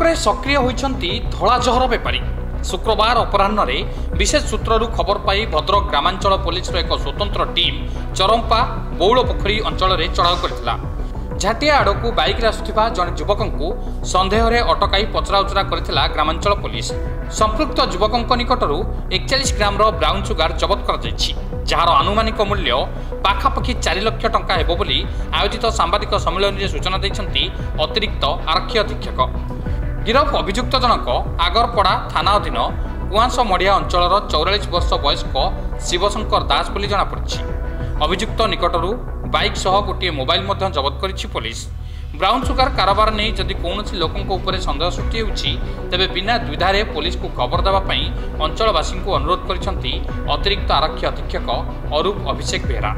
भद्रक सक्रिय होइछंती धला जहर बेपारी। शुक्रवार अपराह्न विशेष सूत्रु खबर पाई भद्रक ग्रामांचल पुलिस एक स्वतंत्र टीम चरंपा बौल पोखरी अंचल में चढ़ाऊ करथिला। झाटिया आड़कू बाइक आसुथिबा जने युवकंकु संदेह रे अटकाई पचराउचरा करथिला ग्रामांचल पुलिस। संपृक्त युवकंक निकटरू 41 ग्राम ब्राउन सुगार जबत कर जायछि, जार आनुमानिक मूल्य पाखापाखि 4 लाख टंका हेबो बोली आयोजित सांबादिक सम्मेलन में सूचना दैछंती अतिरिक्त आरक्षी अधीक्षक। गिरफ अभियुक्त जनक आगरपड़ा थाना अधीन कुआंस मढ़िया अंचल 44 वर्ष वयस्क शिवशंकर दास बोली जनापड़ी। अभियुक्त निकटरू बाइक सह गोटे मोबाइल मध्य जबत करिछि पुलिस। ब्राउन सुगार कारोबार नहीं जदि कौन लोकों उपर सन्देह सृष्टि होछि तेबे बिना द्विधारे पुलिस को खबर देवा पई अंचलवासी को अनुरोध करिसेंती अतिरिक्त आरक्षी अधीक्षक अरूप अभिषेक बेहरा।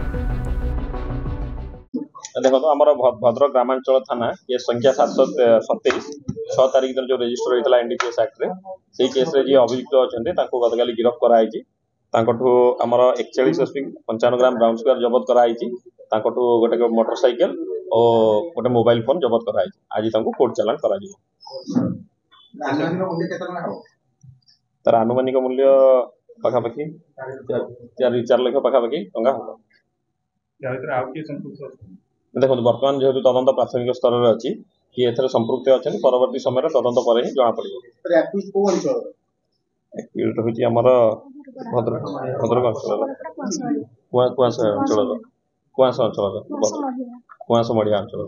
देखो आमर भद्रक ग्रामांचल थाना ये संख्या 727 6 तारिख दिन जो रजिस्टर होता एनडीपीएस एक्ट रे से केस रे जी अभियुक्त अच्छे गतकाली गिरफ कराई। आमर 41.55 ग्राम ब्राउन सुगार जबत कराई। गोटे मोटरसाइकेल और गोटे मोबाइल फोन जबत कराई। आज कोर्ट चालान करा तार आनुमानिक मूल्य पाखापाखि 4 लाख पाखापाखि टंका हम। देखो बर्तमान जेहेतु तदंत प्राथमिक स्तर में अच्छी कि एथरे संपृक्त अच्छा परवर्ती समय तदंत पर ही जना पड़े। भद्रक अंचल कुआंस मढ़िया अंचल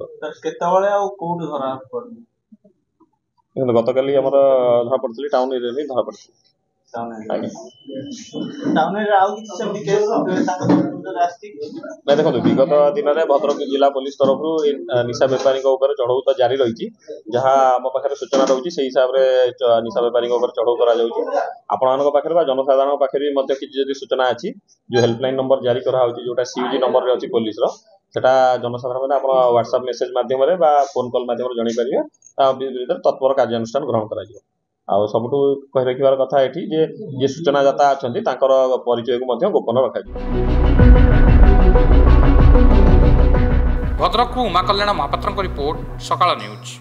गतकाली धरा पड़ी टाउन एरिया में धरा पड़ी। देखो विगत दिन में भद्रक जिला पुलिस तरफ निशा बेपारी चढ़ऊ तो जारी रही जहाँ आम पाखे सूचना रही से हिसाब से निशा बेपारी चढ़ऊ कर जनसाधारण पाखे किसी सूचना अच्छी जो हेल्पलाइन नंबर जारी कराई जोटा सीयूजी नंबर में अच्छी पुलिस सेटा जनसाधारण मैंने आप व्हाट्सएप मेसेज मध्यम फोन कॉल मध्यम जनईपर तत्पर कार्यानुष्ठान ग्रहण कर सबुठ कही रखार कथा ये जे सूचनादाता अच्छा परिचय को गोपन रखा। भद्रक उमा कल्याण महापात्र रिपोर्ट सकाळ न्यूज।